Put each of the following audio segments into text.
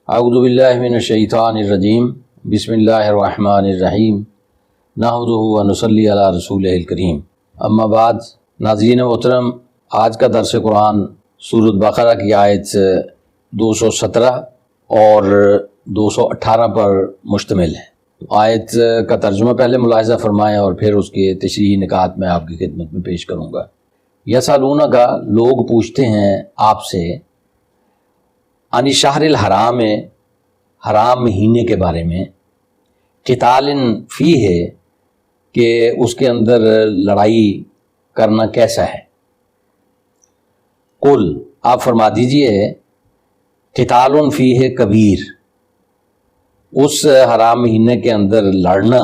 اعوذ باللہ من الشیطان الرجیم بسم اللہ الرحمن الرحیم نحمدہ ونصلی علی رسولہ الکریم اما بعد۔ ناظرین محترم، آج کا درس قرآن سورۃ بقرہ کی آیت 217 اور 218 پر مشتمل ہے۔ آیت کا ترجمہ پہلے ملاحظہ فرمائیں اور پھر اس کے تشریحی نکات میں آپ کی خدمت میں پیش کروں گا۔ یسألونک کا لوگ پوچھتے ہیں آپ سے عن الشہر الحرام، حرام مہینے کے بارے میں، قتال فیہ کہ اس کے اندر لڑائی کرنا کیسا ہے۔ قل آپ فرما دیجئے قتال فیہ کبیر، اس حرام مہینے کے اندر لڑنا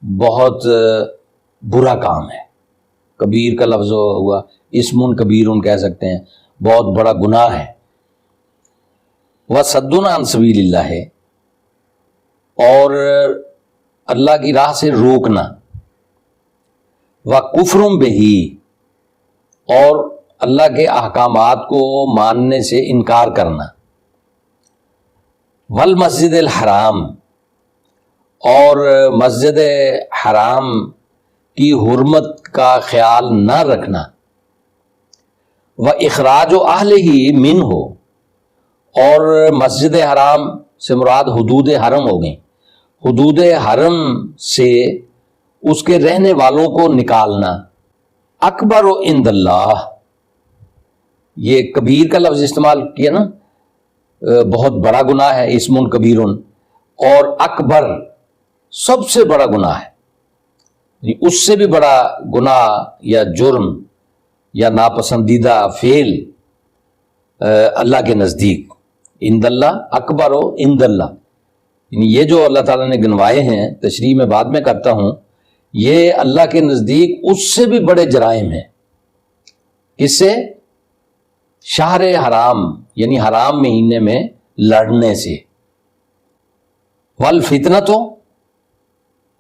بہت برا کام ہے۔ کبیر کا لفظ ہوا اسم کبیر کہہ سکتے ہیں، بہت بڑا گناہ ہے۔ وَصَدٌّ عَن سَبِيلِ اللَّهِ، اور اللہ کی راہ سے روکنا، وَكُفْرٌ بِهِ، اور اللہ کے احکامات کو ماننے سے انکار کرنا، وَالْمَسْجِدِ الْحَرَام، اور مسجد حرام کی حرمت کا خیال نہ رکھنا، وَإِخْرَاجُ أَهْلِهِ مِنْهُ، اور مسجد حرام سے مراد حدود حرم ہو گئیں، حدود حرم سے اس کے رہنے والوں کو نکالنا، اکبر عند اللہ، یہ کبیر کا لفظ استعمال کیا نا، بہت بڑا گناہ ہے، اسم کبیر، اور اکبر سب سے بڑا گناہ ہے، اس سے بھی بڑا گناہ یا جرم یا ناپسندیدہ فعل اللہ کے نزدیک، عند اللہ اکبر و عند اللہ، یعنی یہ جو اللہ تعالیٰ نے گنوائے ہیں، تشریح میں بعد میں کرتا ہوں، یہ اللہ کے نزدیک اس سے بھی بڑے جرائم ہیں۔ اس سے شہر حرام یعنی حرام مہینے میں لڑنے سے، والفتنۃ،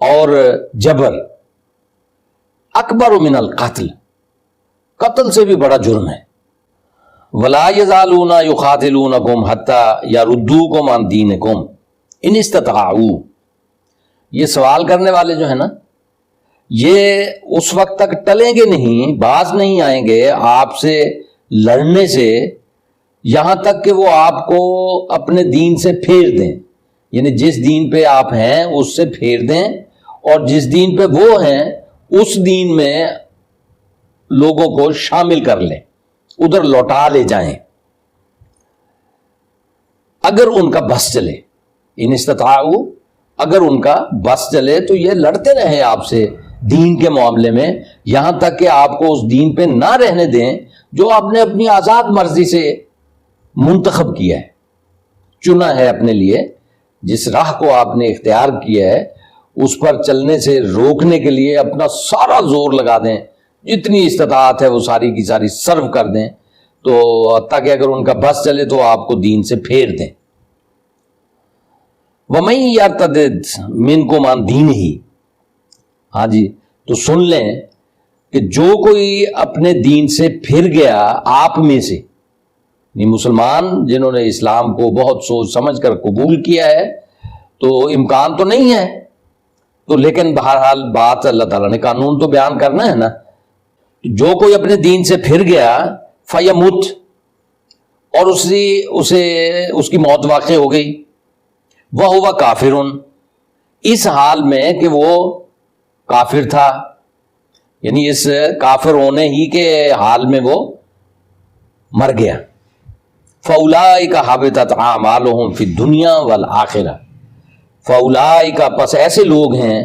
اور جبر، اکبر من القتل، قتل سے بھی بڑا جرم ہے۔ وَلَا يَزَالُونَ يُقَاتِلُونَكُمْ حَتَّى يَرُدُّوكُمْ عَنْ دِينِكُمْ إِنِ اسْتَطَاعُوا، یہ سوال کرنے والے جو ہیں نا، یہ اس وقت تک ٹلیں گے نہیں، باز نہیں آئیں گے آپ سے لڑنے سے یہاں تک کہ وہ آپ کو اپنے دین سے پھیر دیں، یعنی جس دین پہ آپ ہیں اس سے پھیر دیں، اور جس دین پہ وہ ہیں اس دین میں لوگوں کو شامل کر لیں، ادھر لوٹا لے جائیں، اگر ان کا بس چلے۔ ان استطاعوا، اگر ان کا بس چلے تو یہ لڑتے رہیں آپ سے دین کے معاملے میں، یہاں تک کہ آپ کو اس دین پہ نہ رہنے دیں جو آپ نے اپنی آزاد مرضی سے منتخب کیا ہے، چنا ہے اپنے لیے، جس راہ کو آپ نے اختیار کیا ہے اس پر چلنے سے روکنے کے لیے اپنا سارا زور لگا دیں، جتنی استطاعت ہے وہ ساری کی ساری صرف کر دیں، تو تاکہ اگر ان کا بس چلے تو آپ کو دین سے پھیر دیں۔ وَمَن يَرْتَدِدْ مِنْكُمْ عَنْ دِينِهِ، ہاں جی، تو سن لیں کہ جو کوئی اپنے دین سے پھر گیا آپ میں سے، یعنی مسلمان جنہوں نے اسلام کو بہت سوچ سمجھ کر قبول کیا ہے، تو امکان تو نہیں ہے، تو لیکن بہرحال بات اللہ تعالیٰ نے قانون تو بیان کرنا ہے نا، جو کوئی اپنے دین سے پھر گیا فیمت، اور اس کی موت واقع ہو گئی، وہو کافر، اس حال میں کہ وہ کافر تھا، یعنی اس کافر ہونے ہی کے حال میں وہ مر گیا، فاولئک حبطت اعمالہم فی الدنیا والآخرہ، فاولئک، پس ایسے لوگ ہیں،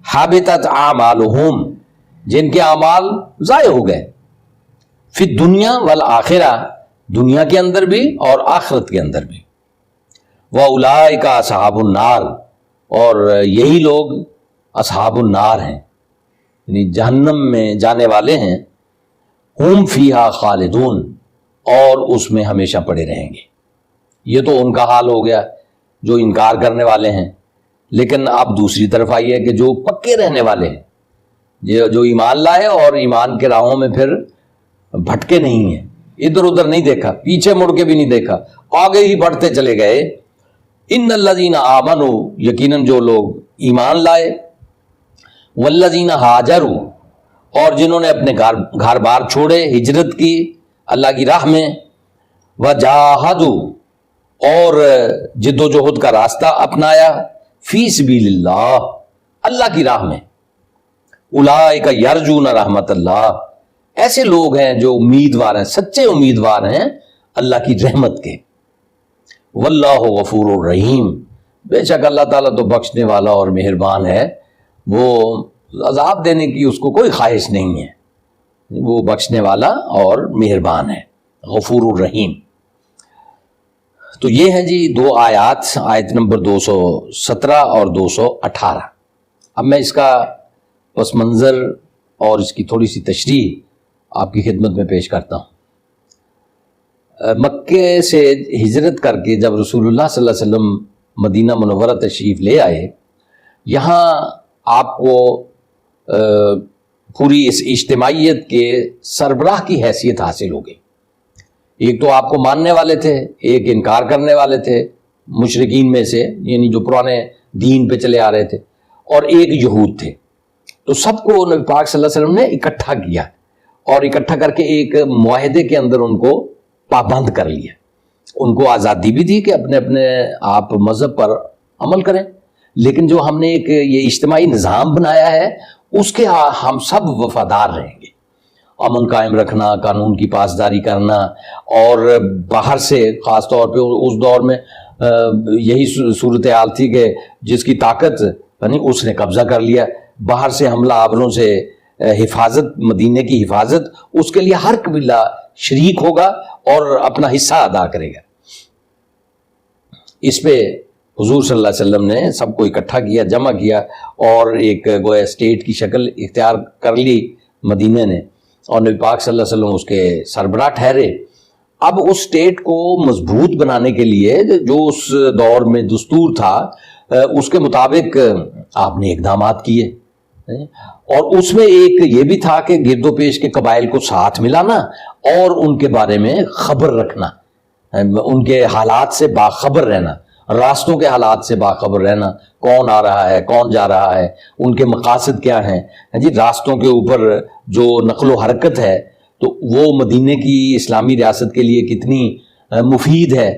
حبطت اعمالہم، جن کے اعمال ضائع ہو گئے، فی الدنیا والآخرہ، دنیا کے اندر بھی اور آخرت کے اندر بھی، وَأُولَئِكَ أَصْحَابُ النَّارِ، اور یہی لوگ اصحاب النار ہیں، یعنی جہنم میں جانے والے ہیں، ہم فیہا خالدون، اور اس میں ہمیشہ پڑے رہیں گے۔ یہ تو ان کا حال ہو گیا جو انکار کرنے والے ہیں، لیکن آپ دوسری طرف آئیے کہ جو پکے رہنے والے ہیں، جو ایمان لائے اور ایمان کے راہوں میں پھر بھٹکے نہیں ہیں، ادھر ادھر نہیں دیکھا, پیچھے مڑ کے بھی نہیں دیکھا, آگے ہی بڑھتے چلے گئے. ان الذین آمنوا, یقیناً جو لوگ ایمان لائے, والذین ہاجروا, اور جنہوں نے اپنے گھر بار چھوڑے, ہجرت کی اللہ کی راہ میں, وجاہدوا, اور جد و جہد کا راستہ اپنایا, فی سبیل اللہ, اللہ کی راہ میں, اولئک یرجون رحمت اللہ, ایسے لوگ ہیں جو امیدوار ہیں, سچے امیدوار ہیں اللہ کی رحمت کے. واللہ غفور الرحیم, بے شک اللہ تعالیٰ تو بخشنے والا اور مہربان ہے, وہ عذاب دینے کی اس کو کوئی خواہش نہیں ہے, وہ بخشنے والا اور مہربان ہے, غفور الرحیم. تو یہ ہیں جی دو آیات, آیت نمبر 217 اور 218. اب میں اس کا پس منظر اور اس کی تھوڑی سی تشریح آپ کی خدمت میں پیش کرتا ہوں. مکے سے ہجرت کر کے جب رسول اللہ صلی اللہ علیہ وسلم مدینہ منورہ تشریف لے آئے, یہاں آپ کو پوری اس اجتماعیت کے سربراہ کی حیثیت حاصل ہو گئی. ایک تو آپ کو ماننے والے تھے, ایک انکار کرنے والے تھے مشرکین میں سے, یعنی جو پرانے دین پہ چلے آ رہے تھے, اور ایک یہود تھے. تو سب کو نبی پاک صلی اللہ علیہ وسلم نے اکٹھا کیا, اور اکٹھا کر کے ایک معاہدے کے اندر ان کو پابند کر لیا. ان کو آزادی بھی دی کہ اپنے اپنے آپ مذہب پر عمل کریں, لیکن جو ہم نے ایک یہ اجتماعی نظام بنایا ہے اس کے ہم سب وفادار رہیں گے. امن قائم رکھنا, قانون کی پاسداری کرنا, اور باہر سے خاص طور پہ اس دور میں یہی صورتحال تھی کہ جس کی طاقت یعنی اس نے قبضہ کر لیا, باہر سے حملہ آوروں سے حفاظت, مدینے کی حفاظت, اس کے لیے ہر قبیلہ شریک ہوگا اور اپنا حصہ ادا کرے گا. اس پہ حضور صلی اللہ علیہ وسلم نے سب کو اکٹھا کیا, جمع کیا, اور ایک گویا اسٹیٹ کی شکل اختیار کر لی مدینے نے, اور نبی پاک صلی اللہ علیہ وسلم اس کے سربراہ ٹھہرے. اب اس اسٹیٹ کو مضبوط بنانے کے لیے جو اس دور میں دستور تھا اس کے مطابق آپ نے اقدامات کیے, اور اس میں ایک یہ بھی تھا کہ گرد و پیش کے قبائل کو ساتھ ملانا اور ان کے بارے میں خبر رکھنا, ان کے حالات سے باخبر رہنا, راستوں کے حالات سے باخبر رہنا, کون آ رہا ہے, کون جا رہا ہے, ان کے مقاصد کیا ہیں جی, راستوں کے اوپر جو نقل و حرکت ہے تو وہ مدینے کی اسلامی ریاست کے لیے کتنی مفید ہے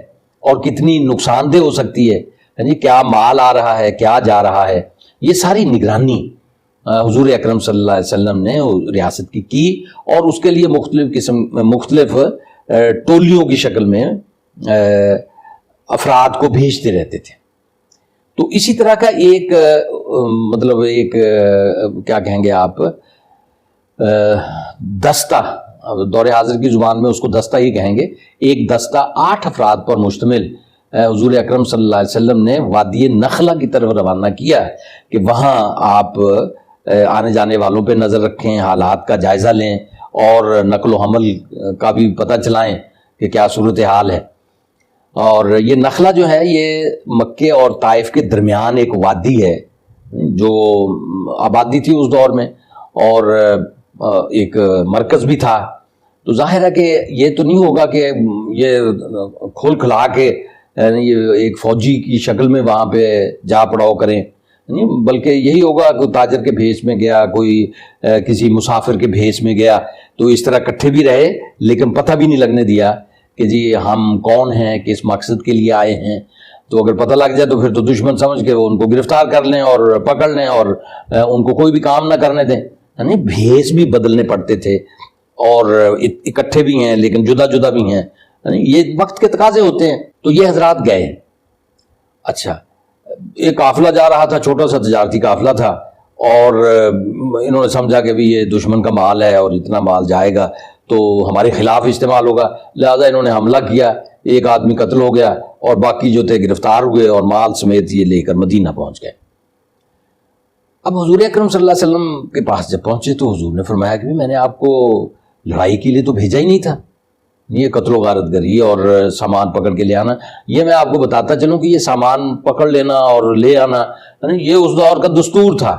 اور کتنی نقصان دہ ہو سکتی ہے جی, کیا مال آ رہا ہے, کیا جا رہا ہے, یہ ساری نگرانی حضور اکرم صلی اللہ علیہ وسلم نے ریاست کی, اور اس کے لیے مختلف ٹولیوں کی شکل میں افراد کو بھیجتے رہتے تھے. تو اسی طرح کا ایک مطلب ایک کیا کہیں گے آپ, دستہ, دور حاضر کی زبان میں اس کو دستہ ہی کہیں گے, ایک دستہ 8 افراد پر مشتمل حضور اکرم صلی اللہ علیہ وسلم نے وادی نخلا کی طرف روانہ کیا کہ وہاں آپ آنے جانے والوں پہ نظر رکھیں, حالات کا جائزہ لیں, اور نقل و حمل کا بھی پتہ چلائیں کہ کیا صورتحال ہے. اور یہ نخلا جو ہے یہ مکے اور طائف کے درمیان ایک وادی ہے جو آبادی تھی اس دور میں, اور ایک مرکز بھی تھا. تو ظاہر ہے کہ یہ تو نہیں ہوگا کہ یہ کھول کھلا کے یہ ایک فوجی کی شکل میں وہاں پہ جا پڑاؤ کریں, بلکہ یہی ہوگا کہ تاجر کے بھیس میں گیا, کوئی کسی مسافر کے بھیس میں گیا, تو اس طرح اکٹھے بھی رہے لیکن پتہ بھی نہیں لگنے دیا کہ جی ہم کون ہیں, کس مقصد کے لیے آئے ہیں. تو اگر پتہ لگ جائے تو پھر تو دشمن سمجھ کے وہ ان کو گرفتار کر لیں اور پکڑ لیں اور ان کو کوئی بھی کام نہ کرنے دیں. یعنی بھیس بھی بدلنے پڑتے تھے, اور اکٹھے بھی ہیں لیکن جدا جدا بھی ہیں, یعنی یہ وقت کے تقاضے ہوتے ہیں. تو یہ حضرات گئے. اچھا, ایک قافلہ جا رہا تھا, چھوٹا سا تجارتی قافلہ تھا, اور انہوں نے سمجھا کہ بھی یہ دشمن کا مال ہے اور اتنا مال جائے گا تو ہمارے خلاف استعمال ہوگا, لہذا انہوں نے حملہ کیا, ایک آدمی قتل ہو گیا اور باقی جو تھے گرفتار ہوئے اور مال سمیت یہ لے کر مدینہ پہنچ گئے. اب حضور اکرم صلی اللہ علیہ وسلم کے پاس جب پہنچے تو حضور نے فرمایا کہ میں نے آپ کو لڑائی کے لیے تو بھیجا ہی نہیں تھا, یہ قتل و غارت گری اور سامان پکڑ کے لے آنا, یہ میں آپ کو بتاتا چلوں کہ یہ سامان پکڑ لینا اور لے آنا یہ اس دور کا دستور تھا,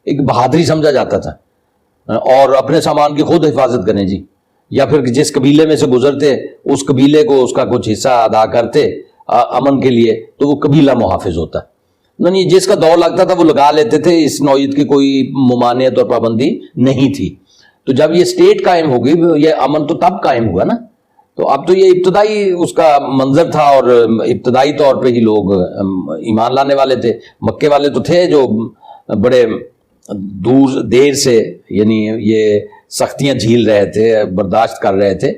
ایک بہادری سمجھا جاتا تھا, اور اپنے سامان کی خود حفاظت کریں جی, یا پھر جس قبیلے میں سے گزرتے اس قبیلے کو اس کا کچھ حصہ ادا کرتے امن کے لیے تو وہ قبیلہ محافظ ہوتا. نہیں, جس کا دور لگتا تھا وہ لگا لیتے تھے, اس نوعیت کی کوئی ممانعت اور پابندی نہیں تھی. تو جب یہ اسٹیٹ قائم ہو گئی, یہ امن تو تب قائم ہوا نا. تو اب تو یہ ابتدائی اس کا منظر تھا, اور ابتدائی طور پہ ہی لوگ ایمان لانے والے تھے. مکے والے تو تھے جو بڑے دیر سے یعنی یہ سختیاں جھیل رہے تھے, برداشت کر رہے تھے,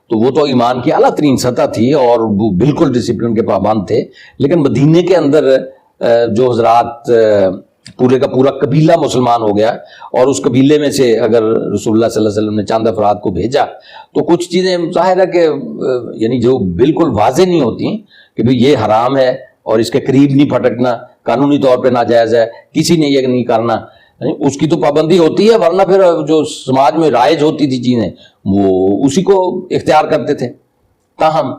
تو وہ تو ایمان کی اعلیٰ ترین سطح تھی اور وہ بالکل ڈسپلن کے پابند تھے. لیکن مدینے کے اندر جو حضرات پورے کا پورا قبیلہ مسلمان ہو گیا, اور اس قبیلے میں سے اگر رسول اللہ صلی اللہ علیہ وسلم نے چند افراد کو بھیجا تو کچھ چیزیں ظاہر ہے کہ یعنی جو بالکل واضح نہیں ہوتی کہ بھئی یہ حرام ہے اور اس کے قریب نہیں پھٹکنا, قانونی طور پہ ناجائز ہے, کسی نے یہ نہیں کرنا, اس کی تو پابندی ہوتی ہے, ورنہ پھر جو سماج میں رائج ہوتی تھی چیزیں وہ اسی کو اختیار کرتے تھے. تاہم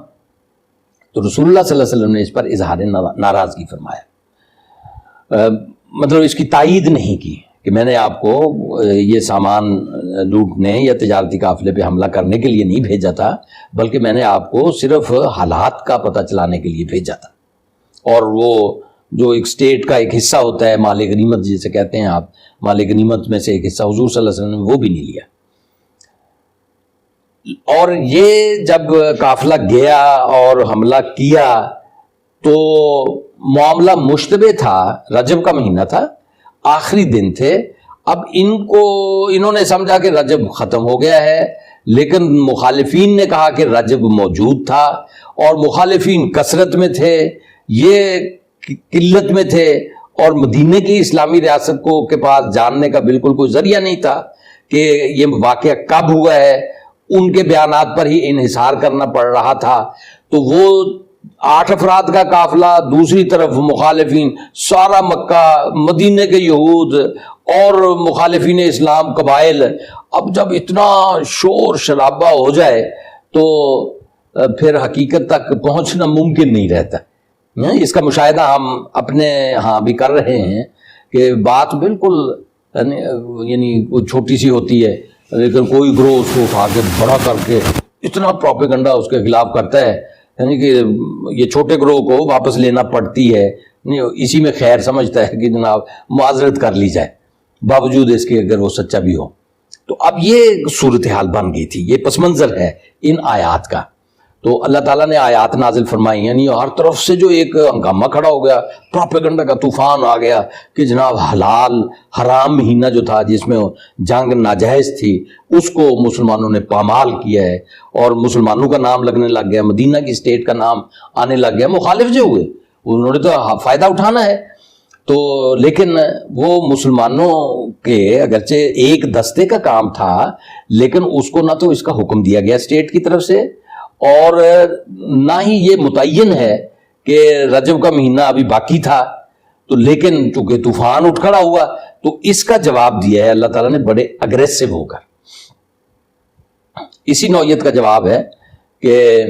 تو رسول اللہ صلی اللہ علیہ وسلم نے اس پر اظہار ناراضگی فرمایا, مطلب اس کی تائید نہیں کی کہ میں نے آپ کو یہ سامان لوٹنے یا تجارتی قافلے پہ حملہ کرنے کے لیے نہیں بھیجا تھا, بلکہ میں نے آپ کو صرف حالات کا پتہ چلانے کے لیے بھیجا تھا. اور وہ جو ایک اسٹیٹ کا ایک حصہ ہوتا ہے, مال غنیمت جسے کہتے ہیں آپ, مال غنیمت میں سے ایک حصہ حضور صلی اللہ علیہ وسلم نے وہ بھی نہیں لیا. اور یہ جب قافلہ گیا اور حملہ کیا تو معاملہ مشتبہ تھا, رجب کا مہینہ تھا, آخری دن تھے. اب انہوں نے سمجھا کہ رجب ختم ہو گیا ہے, لیکن مخالفین نے کہا کہ رجب موجود تھا, اور مخالفین کثرت میں تھے, یہ قلت میں تھے, اور مدینے کی اسلامی ریاست کو کے پاس جاننے کا بالکل کوئی ذریعہ نہیں تھا کہ یہ واقعہ کب ہوا ہے. ان کے بیانات پر ہی انحصار کرنا پڑ رہا تھا. تو وہ 8 افراد کا قافلہ, دوسری طرف مخالفین, سارا مکہ, مدینے کے یہود اور مخالفین اسلام قبائل. اب جب اتنا شور شرابہ ہو جائے تو پھر حقیقت تک پہنچنا ممکن نہیں رہتا. اس کا مشاہدہ ہم اپنے ہاں بھی کر رہے ہیں کہ بات بالکل یعنی چھوٹی سی ہوتی ہے, لیکن کوئی گروہ اس کو اٹھا کے بڑا کر کے اتنا پروپیگنڈا اس کے خلاف کرتا ہے, یعنی کہ یہ چھوٹے گروہ کو واپس لینا پڑتی ہے. اسی میں خیر سمجھتا ہے کہ جناب معذرت کر لی جائے, باوجود اس کے اگر وہ سچا بھی ہو. تو اب یہ صورتحال بن گئی تھی, یہ پس منظر ہے ان آیات کا. تو اللہ تعالیٰ نے آیات نازل فرمائی, یعنی ہر طرف سے جو ایک ہنگامہ کھڑا ہو گیا, پروپیگنڈا کا طوفان آ گیا کہ جناب حلال حرام مہینہ جو تھا جس میں جنگ ناجائز تھی اس کو مسلمانوں نے پامال کیا ہے, اور مسلمانوں کا نام لگنے لگ گیا, مدینہ کی اسٹیٹ کا نام آنے لگ گیا. مخالف جو ہوئے انہوں نے تو فائدہ اٹھانا ہے. تو لیکن وہ مسلمانوں کے اگرچہ ایک دستے کا کام تھا, لیکن اس کو نہ تو اس کا حکم دیا گیا اسٹیٹ کی طرف سے, اور نہ ہی یہ متعین ہے کہ رجب کا مہینہ ابھی باقی تھا. تو لیکن چونکہ طوفان اٹھ کھڑا ہوا تو اس کا جواب دیا ہے اللہ تعالیٰ نے بڑے اگریسو ہو کر. اسی نوعیت کا جواب ہے کہ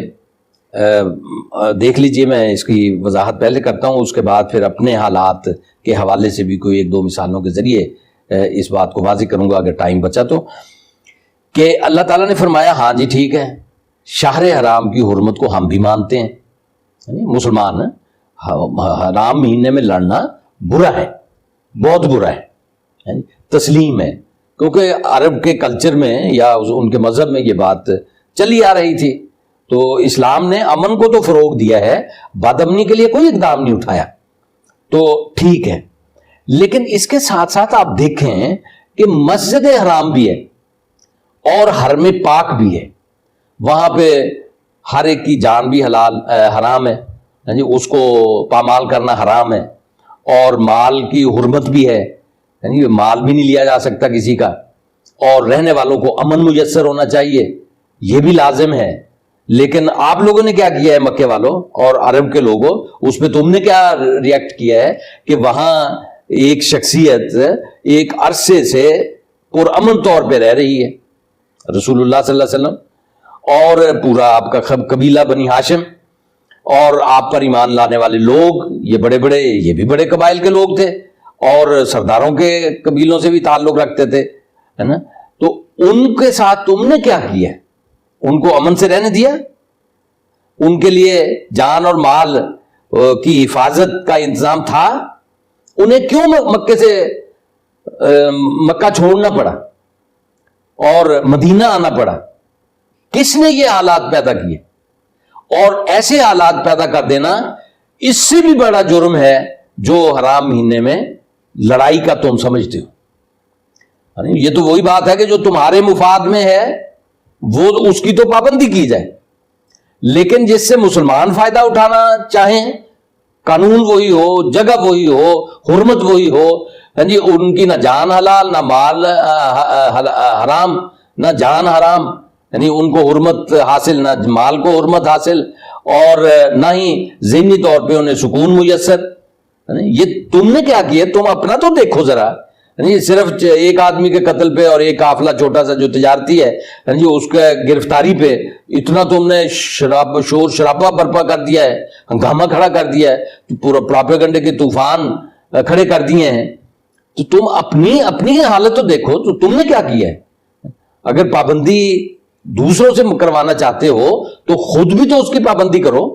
دیکھ لیجئے, میں اس کی وضاحت پہلے کرتا ہوں, اس کے بعد پھر اپنے حالات کے حوالے سے بھی کوئی 1-2 مثالوں کے ذریعے اس بات کو واضح کروں گا اگر ٹائم بچا تو. کہ اللہ تعالیٰ نے فرمایا ہاں جی ٹھیک ہے, شہر حرام کی حرمت کو ہم بھی مانتے ہیں, یعنی مسلمان حرام مہینے میں لڑنا برا ہے, بہت برا ہے, یعنی تسلیم ہے, کیونکہ عرب کے کلچر میں یا ان کے مذہب میں یہ بات چلی آ رہی تھی. تو اسلام نے امن کو تو فروغ دیا ہے, بد امنی کے لیے کوئی اقدام نہیں اٹھایا, تو ٹھیک ہے. لیکن اس کے ساتھ ساتھ آپ دیکھیں کہ مسجد حرام بھی ہے اور حرم پاک بھی ہے, وہاں پہ ہر ایک کی جان بھی حرام ہے, یعنی اس کو پامال کرنا حرام ہے, اور مال کی حرمت بھی ہے, یعنی مال بھی نہیں لیا جا سکتا کسی کا, اور رہنے والوں کو امن میسر ہونا چاہیے, یہ بھی لازم ہے. لیکن آپ لوگوں نے کیا کیا ہے, مکے والوں اور عرب کے لوگوں, اس پہ تم نے کیا ریئیکٹ کیا ہے کہ وہاں ایک شخصیت ایک عرصے سے پرامن طور پہ رہ رہی ہے, رسول اللہ صلی اللہ علیہ وسلم, اور پورا آپ کا قبیلہ بنی ہاشم, اور آپ پر ایمان لانے والے لوگ, یہ بڑے بڑے, یہ بھی بڑے قبائل کے لوگ تھے, اور سرداروں کے قبیلوں سے بھی تعلق رکھتے تھے, ہے نا. تو ان کے ساتھ تم نے کیا کیا ہے, ان کو امن سے رہنے دیا؟ ان کے لیے جان اور مال کی حفاظت کا انتظام تھا؟ انہیں کیوں مکے سے مکہ چھوڑنا پڑا اور مدینہ آنا پڑا؟ کس نے یہ حالات پیدا کیے؟ اور ایسے حالات پیدا کر دینا اس سے بھی بڑا جرم ہے جو حرام مہینے میں لڑائی کا تم سمجھتے ہو. یہ تو وہی بات ہے کہ جو تمہارے مفاد میں ہے وہ اس کی تو پابندی کی جائے، لیکن جس سے مسلمان فائدہ اٹھانا چاہیں، قانون وہی ہو، جگہ وہی ہو، حرمت وہی ہو، ہاں جی، ان کی نہ جان حلال نہ مال حرام، نہ جان حرام، یعنی ان کو حرمت حاصل نہ مال کو حرمت حاصل، اور نہ ہی ذہنی طور پہ انہیں سکون میسر. یہ تم نے کیا کیا؟ تم اپنا تو دیکھو ذرا. صرف ایک آدمی کے قتل پہ اور ایک قافلہ چھوٹا سا جو تجارتی ہے اس کے گرفتاری پہ اتنا تم نے شور شرابہ برپا کر دیا ہے، ہنگامہ کھڑا کر دیا ہے، پورا پراپیگنڈے کے طوفان کھڑے کر دیے ہیں. تو تم اپنی حالت تو دیکھو، تو تم نے کیا کیا ہے؟ اگر پابندی دوسروں سے کروانا چاہتے ہو تو خود بھی تو اس کی پابندی کرو.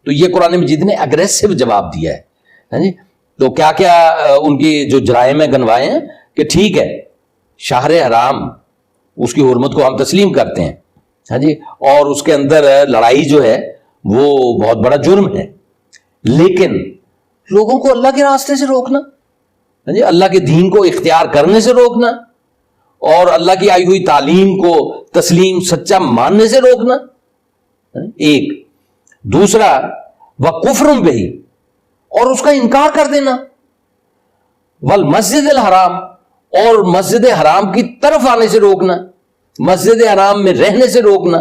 تو یہ قرآن مجید نے اگریسو جواب دیا ہے. تو کیا کیا ان کی جو جرائم گنوائے ہیں کہ ٹھیک ہے شہر حرام اس کی حرمت کو ہم تسلیم کرتے ہیں، ہاں جی، اور اس کے اندر لڑائی جو ہے وہ بہت بڑا جرم ہے، لیکن لوگوں کو اللہ کے راستے سے روکنا، ہاں جی، اللہ کے دین کو اختیار کرنے سے روکنا، اور اللہ کی آئی ہوئی تعلیم کو تسلیم سچا ماننے سے روکنا، ایک. دوسرا وَكُفْرٌ بِهِ، اور اس کا انکار کر دینا، والمسجد الحرام، اور مسجد حرام کی طرف آنے سے روکنا، مسجد حرام میں رہنے سے روکنا،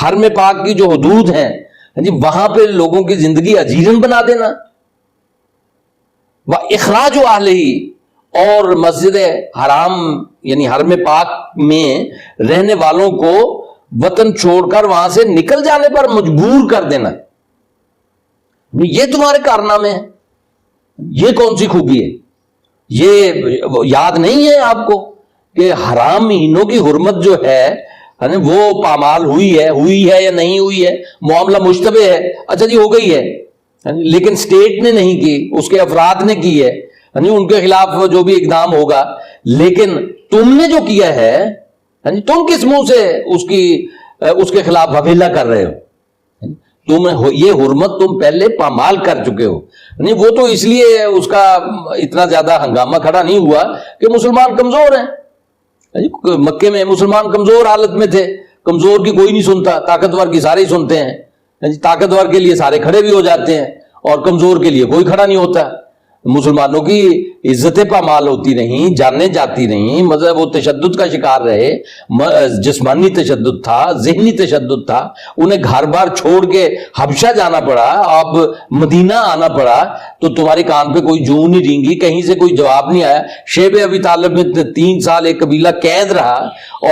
حرم پاک کی جو حدود ہیں وہاں پہ لوگوں کی زندگی اجیرن بنا دینا، وَإِخْرَاجُ أَهْلِهِ، اور مسجد حرام یعنی حرم پاک میں رہنے والوں کو وطن چھوڑ کر وہاں سے نکل جانے پر مجبور کر دینا. یہ تمہارے کارنامے ہیں. یہ کون سی خوبی ہے؟ یہ یاد نہیں ہے آپ کو کہ حرام مہینوں کی حرمت جو ہے وہ پامال ہوئی ہے یا نہیں ہوئی ہے؟ معاملہ مشتبہ ہے، اچھا جی ہو گئی ہے، لیکن اسٹیٹ نے نہیں کی، اس کے افراد نے کی ہے، ان کے خلاف جو بھی اقدام ہوگا. لیکن تم نے جو کیا ہے تم کس منہ سے اس کے خلاف حویلا کر رہے ہو؟ تم یہ حرمت تم پہلے پامال کر چکے ہو. وہ تو اس لیے اس کا اتنا زیادہ ہنگامہ کھڑا نہیں ہوا کہ مسلمان کمزور ہیں. مکے میں مسلمان کمزور حالت میں تھے، کمزور کی کوئی نہیں سنتا، طاقتور کی سارے ہی سنتے ہیں. طاقتور کے لیے سارے کھڑے بھی ہو جاتے ہیں اور کمزور کے لیے کوئی کھڑا نہیں ہوتا. مسلمانوں کی عزتیں پامال ہوتی رہیں، جانیں جاتی رہیں، مذہب و تشدد کا شکار رہے، جسمانی تشدد تھا، ذہنی تشدد تھا، انہیں گھر بار چھوڑ کے حبشہ جانا پڑا، اب مدینہ آنا پڑا، تو تمہارے کان پہ کوئی جوں نہیں رینگی، کہیں سے کوئی جواب نہیں آیا. شیب ابی طالب میں 3 سال ایک قبیلہ قید رہا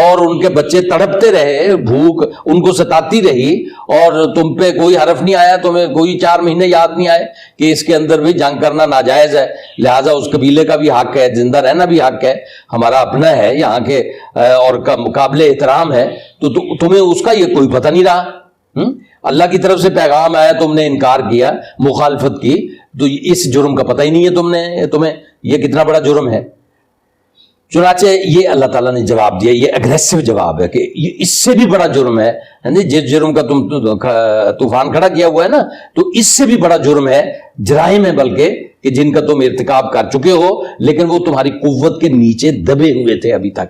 اور ان کے بچے تڑپتے رہے، بھوک ان کو ستاتی رہی، اور تم پہ کوئی حرف نہیں آیا، تمہیں کوئی 4 مہینے یاد نہیں آئے کہ اس کے اندر بھی جنگ کرنا ناجائز ہے، لہٰذا اس قبیلے کا بھی حق ہے، زندہ رہنا بھی حق ہے، ہمارا اپنا ہے یہاں کے اور قابل احترام ہے. تو تمہیں اس کا یہ کوئی پتہ نہیں رہا. اللہ کی طرف سے پیغام آیا، تم نے انکار کیا، مخالفت کی، تو اس جرم کا پتہ ہی نہیں ہے تمہیں یہ کتنا بڑا جرم ہے. چنانچہ یہ اللہ تعالیٰ نے جواب دیا، یہ اگریسو جواب ہے کہ یہ اس سے بھی بڑا جرم ہے. جس جرم کا تم طوفان کھڑا کیا ہوا ہے نا، تو اس سے بھی بڑا جرم ہے، جرائم ہے بلکہ، کہ جن کا تم ارتکاب کر چکے ہو، لیکن وہ تمہاری قوت کے نیچے دبے ہوئے تھے ابھی تک.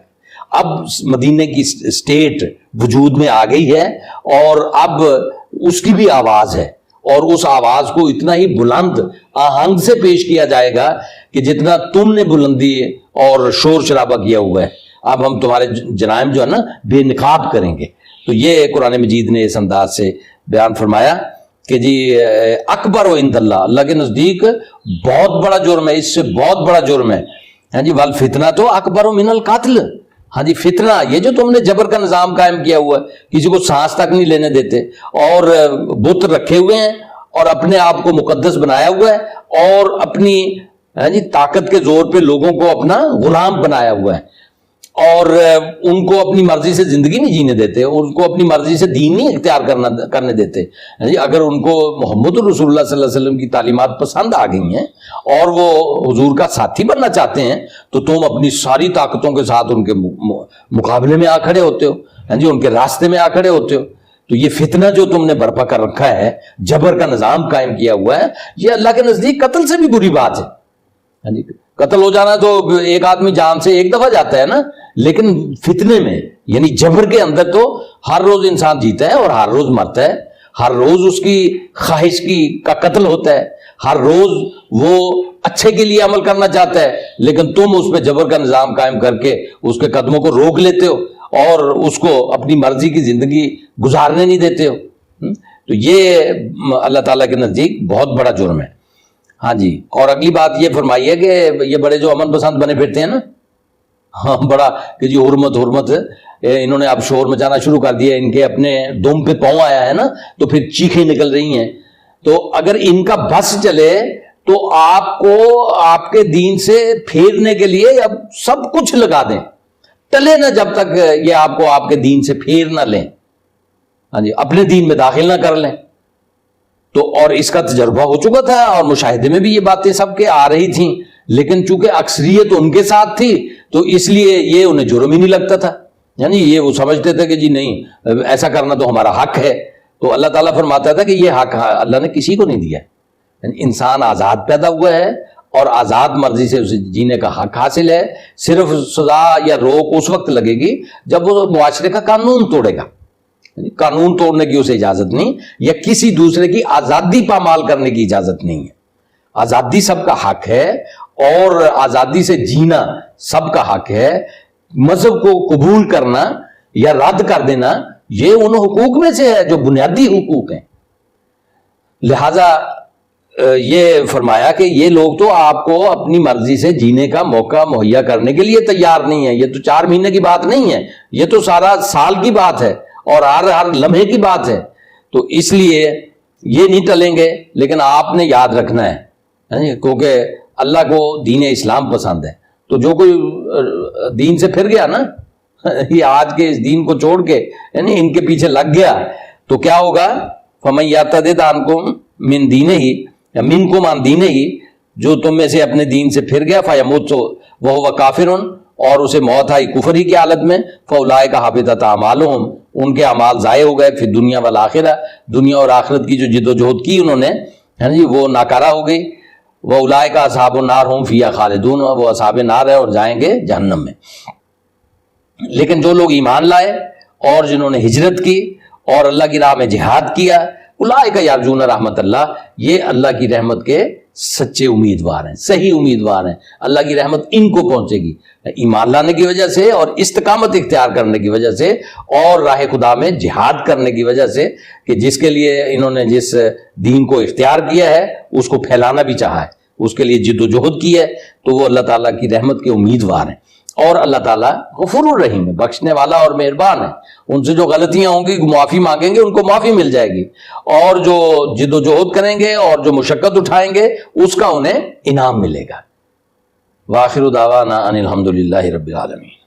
اب مدینے کی اسٹیٹ وجود میں آ گئی ہے اور اب اس کی بھی آواز ہے، اور اس آواز کو اتنا ہی بلند آہنگ سے پیش کیا جائے گا کہ جتنا تم نے بلندی اور شور شرابہ کیا ہوا ہے. اب ہم تمہارے جرائم جو ہے نا بے نقاب کریں گے. تو یہ قرآن مجید نے اس انداز سے بیان فرمایا کہ جی اکبر و عند اللہ، اللہ کے نزدیک بہت بڑا جرم ہے، اس سے بہت بڑا جرم ہے. ہاں جی، والفتنہ تو اکبر من القتل. ہاں جی، فتنہ یہ جو تم نے جبر کا نظام قائم کیا ہوا ہے، کسی کو سانس تک نہیں لینے دیتے، اور بت رکھے ہوئے ہیں، اور اپنے آپ کو مقدس بنایا ہوا ہے، اور اپنی طاقت کے زور پہ لوگوں کو اپنا غلام بنایا ہوا ہے. اور ان کو اپنی مرضی سے زندگی نہیں جینے دیتے، ان کو اپنی مرضی سے دین نہیں اختیار کرنے دیتے. اگر ان کو محمد رسول اللہ صلی اللہ علیہ وسلم کی تعلیمات پسند آ گئی ہیں اور وہ حضور کا ساتھی بننا چاہتے ہیں تو تم اپنی ساری طاقتوں کے ساتھ ان کے مقابلے میں آ کھڑے ہوتے ہو، ان کے راستے میں آ کھڑے ہوتے ہو. تو یہ فتنہ جو تم نے برپا کر رکھا ہے، جبر کا نظام قائم کیا ہوا ہے، یہ اللہ کے نزدیک قتل سے بھی بری بات ہے. قتل ہو جانا تو ایک آدمی جان سے ایک دفعہ جاتا ہے نا، لیکن فتنے میں یعنی جبر کے اندر تو ہر روز انسان جیتا ہے اور ہر روز مرتا ہے، ہر روز اس کی خواہش کا قتل ہوتا ہے، ہر روز وہ اچھے کے لیے عمل کرنا چاہتا ہے، لیکن تم اس پہ جبر کا نظام قائم کر کے اس کے قدموں کو روک لیتے ہو اور اس کو اپنی مرضی کی زندگی گزارنے نہیں دیتے ہو. تو یہ اللہ تعالیٰ کے نزدیک بہت بڑا جرم ہے. ہاں جی. اور اگلی بات یہ فرمائی ہے کہ یہ بڑے جو امن پسند بنے پھرتے ہیں نا، ہاں بڑا کہ جی حرمت انہوں نے اب شور مچانا شروع کر دیا، ان کے اپنے دم پہ پاؤں آیا ہے نا تو پھر چیخیں نکل رہی ہیں. تو اگر ان کا بس چلے تو آپ کو آپ کے دین سے پھیرنے کے لیے اب سب کچھ لگا دیں، ٹلے نہ جب تک یہ آپ کو آپ کے دین سے پھیر نہ لیں، ہاں جی، اپنے دین میں داخل نہ کر لیں. تو اور اس کا تجربہ ہو چکا تھا اور مشاہدے میں بھی یہ باتیں سب کے آ رہی تھیں، لیکن چونکہ اکثریت ان کے ساتھ تھی تو اس لیے یہ انہیں جرم ہی نہیں لگتا تھا. یعنی یہ وہ سمجھتے تھے کہ جی نہیں ایسا کرنا تو ہمارا حق ہے. تو اللہ تعالیٰ فرماتا تھا کہ یہ حق اللہ نے کسی کو نہیں دیا. یعنی انسان آزاد پیدا ہوا ہے اور آزاد مرضی سے اسے جینے کا حق حاصل ہے. صرف سزا یا روک اس وقت لگے گی جب وہ معاشرے کا قانون توڑے گا. قانون توڑنے کی اسے اجازت نہیں، یا کسی دوسرے کی آزادی پامال کرنے کی اجازت نہیں ہے. آزادی سب کا حق ہے اور آزادی سے جینا سب کا حق ہے. مذہب کو قبول کرنا یا رد کر دینا یہ ان حقوق میں سے ہے جو بنیادی حقوق ہیں. لہذا یہ فرمایا کہ یہ لوگ تو آپ کو اپنی مرضی سے جینے کا موقع مہیا کرنے کے لیے تیار نہیں ہے. یہ تو 4 مہینے کی بات نہیں ہے، یہ تو سارا سال کی بات ہے اور ہر لمحے کی بات ہے. تو اس لیے یہ نہیں ٹلیں گے. لیکن آپ نے یاد رکھنا ہے کیونکہ اللہ کو دین اسلام پسند ہے. تو جو کوئی دین سے پھر گیا نا، یہ آج کے اس دین کو چھوڑ کے یعنی ان کے پیچھے لگ گیا تو کیا ہوگا؟ فَمَن يَرْتَدِدْ عَنْكُمْ مِنْ دِينِهِ یا مِنْكُمْ عَنْ دِينِهِ، جو تم میں سے اپنے دین سے پھر گیا فَيَمُوتُ وَهُوَ كَافِرٌ، اور اسے موت آئی کفر ہی کی حالت میں، فَأُولَٰئِكَ حَبِطَتْ أَعْمَالُهُمْ، ان کے اعمال ضائع ہو گئے، پھر دنیا والآخرہ، دنیا اور آخرت کی جو جد و جہد کی انہوں نے جی وہ ناکارہ ہو گئی. وَأُولَٰئِكَ أَصْحَابُ النَّارِ هُمْ فِيهَا خَالِدُونَ، وہ اصحاب نار ہے اور جائیں گے جہنم میں. لیکن جو لوگ ایمان لائے اور جنہوں نے ہجرت کی اور اللہ کی راہ میں جہاد کیا، اولئک یرجون رحمت اللہ، یہ اللہ کی رحمت کے سچے امیدوار ہیں، صحیح امیدوار ہیں. اللہ کی رحمت ان کو پہنچے گی ایمان لانے کی وجہ سے اور استقامت اختیار کرنے کی وجہ سے اور راہ خدا میں جہاد کرنے کی وجہ سے، کہ جس کے لیے انہوں نے جس دین کو اختیار کیا ہے اس کو پھیلانا بھی چاہا ہے، اس کے لیے جد و جہد کی ہے، تو وہ اللہ تعالیٰ کی رحمت کے امیدوار ہیں. اور اللہ تعالیٰ غفور الرحیم ہے، بخشنے والا اور مہربان ہے. ان سے جو غلطیاں ہوں گی معافی مانگیں گے ان کو معافی مل جائے گی، اور جو جد و جہد کریں گے اور جو مشقت اٹھائیں گے اس کا انہیں انعام ملے گا. وآخر دعوانا ان الحمد للہ رب العالمین.